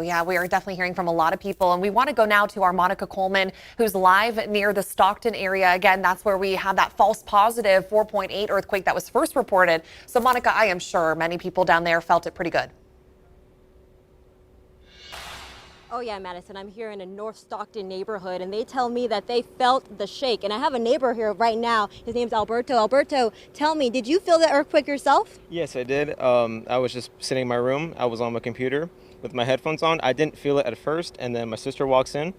Yeah, we are definitely hearing from a lot of people, and we want to go now to our Monica Coleman, who's live near the Stockton area. Again, that's where we have that false positive 4.8 earthquake that was first reported. So, Monica, I am sure many people down there felt it pretty good. Oh yeah, Madison, I'm here in a North Stockton neighborhood, and they tell me that they felt the shake. And I have a neighbor here right now. His name's Alberto. Alberto, tell me, did you feel the earthquake yourself? Yes, I did. I was just sitting in my room. I was on my computer with my headphones on. I didn't feel it at first, and then my sister walks in.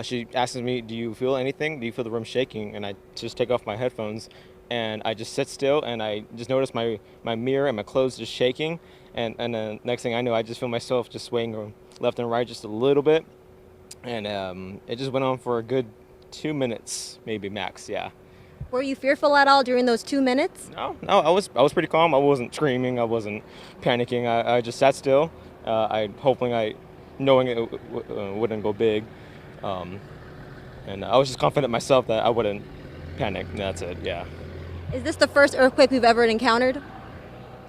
She asks me, "Do you feel anything? Do you feel the room shaking?" And I just take off my headphones, and I just sit still, and I just notice my mirror and my clothes just shaking. And then next thing I know, I just feel myself just swaying left and right just a little bit. And it just went on for a good 2 minutes, maybe max, yeah. Were you fearful at all during those 2 minutes? No, I was pretty calm. I wasn't screaming. I wasn't panicking. I just sat still. Knowing it wouldn't go big, and I was just confident myself that I wouldn't panic. And that's it. Yeah. Is this the first earthquake we've ever encountered?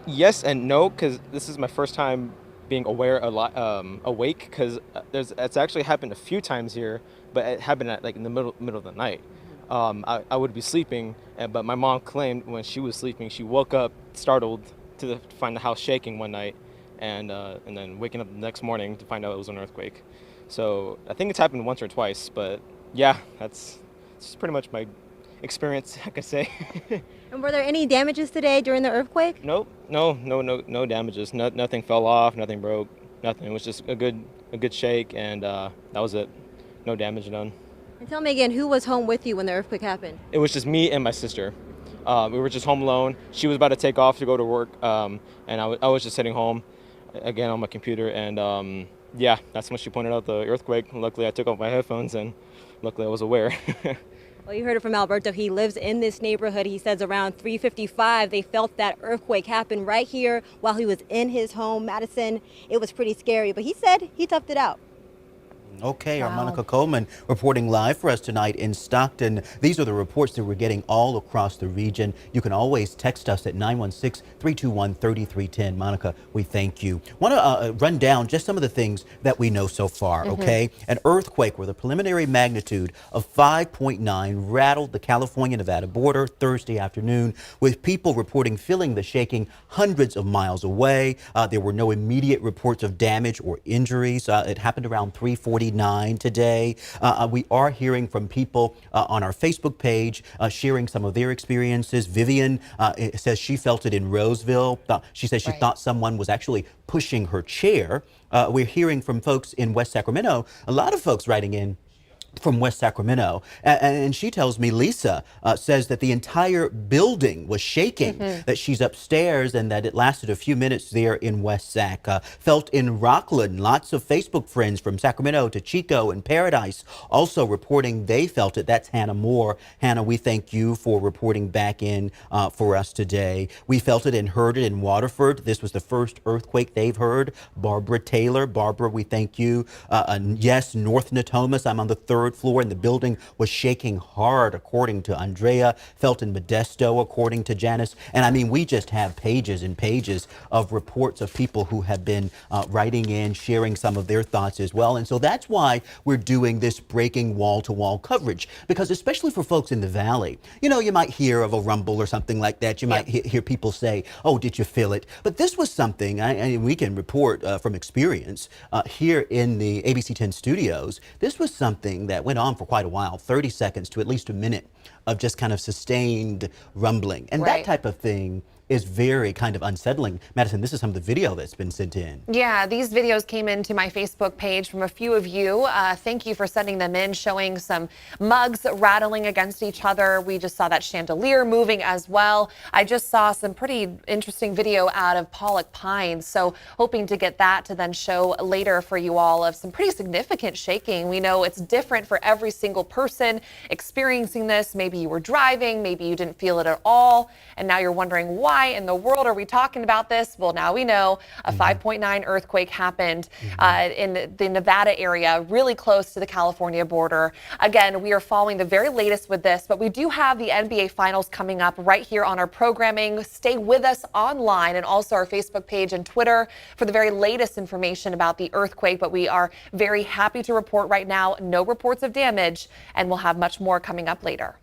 Yes and no, because this is my first time being awake. Because it's actually happened a few times here, but it happened at in the middle of the night. I would be sleeping, but my mom claimed when she was sleeping, she woke up startled to find the house shaking one night, and then waking up the next morning to find out it was an earthquake. So I think it's happened once or twice, but yeah, that's pretty much my experience, I could say. And were there any damages today during the earthquake? Nope, no damages. Nothing fell off, nothing broke, nothing. It was just a good shake, and that was it. No damage done. And tell me again, who was home with you when the earthquake happened? It was just me and my sister. We were just home alone. She was about to take off to go to work, and I was just sitting home, again on my computer. And yeah, that's when she pointed out the earthquake. Luckily, I took off my headphones, and luckily I was aware. Well, you heard it from Alberto. He lives in this neighborhood. He says around 3:55, they felt that earthquake happen right here while he was in his home, Madison. It was pretty scary, but he said he toughed it out. Okay, Wow. our Monica Coleman reporting live for us tonight in Stockton. These are the reports that we're getting all across the region. You can always text us at 916-321-3310. Monica, we thank you. Want to run down just some of the things that we know so far, okay? An earthquake with a preliminary magnitude of 5.9 rattled the California-Nevada border Thursday afternoon, with people reporting feeling the shaking hundreds of miles away. There were no immediate reports of damage or injuries. It happened around 3:49 today. We are hearing from people on our Facebook page sharing some of their experiences. Vivian says she felt it in Roseville. She says she thought someone was actually pushing her chair. We're hearing from folks in West Sacramento, a lot of folks writing in from West Sacramento, and she tells me, Lisa says that the entire building was shaking, that she's upstairs and that it lasted a few minutes there in West Sac. Felt in Rockland, lots of Facebook friends from Sacramento to Chico and Paradise also reporting they felt it. That's Hannah Moore. Hannah, we thank you for reporting back in for us today. We felt it and heard it in Waterford. This was the first earthquake they've heard. Barbara Taylor. Barbara, we thank you. Yes, North Natomas. I'm on the third floor and the building was shaking hard, according to Andrea. Felt in Modesto, according to Janice. And I mean, we just have pages and pages of reports of people who have been writing in, sharing some of their thoughts as well. And so that's why we're doing this breaking wall-to-wall coverage, because especially for folks in the Valley, you know, you might hear of a rumble or something like that. You might hear people say, oh, did you feel it? But this was something, and we can report from experience here in the ABC 10 studios, this was something that went on for quite a while, 30 seconds to at least a minute of just kind of sustained rumbling. And that type of thing is very kind of unsettling. Madison, this is some of the video that's been sent in. Yeah, these videos came into my Facebook page from a few of you. Thank you for sending them in, showing some mugs rattling against each other. We just saw that chandelier moving as well. I just saw some pretty interesting video out of Pollock Pines, so hoping to get that to then show later for you all of some pretty significant shaking. We know it's different for every single person experiencing this. Maybe you were driving, maybe you didn't feel it at all, and now you're wondering why why in the world are we talking about this? Well, now we know a 5.9 earthquake happened in the Nevada area, really close to the California border. Again, we are following the very latest with this, but we do have the NBA Finals coming up right here on our programming. Stay with us online and also our Facebook page and Twitter for the very latest information about the earthquake. But we are very happy to report right now no reports of damage, and we'll have much more coming up later.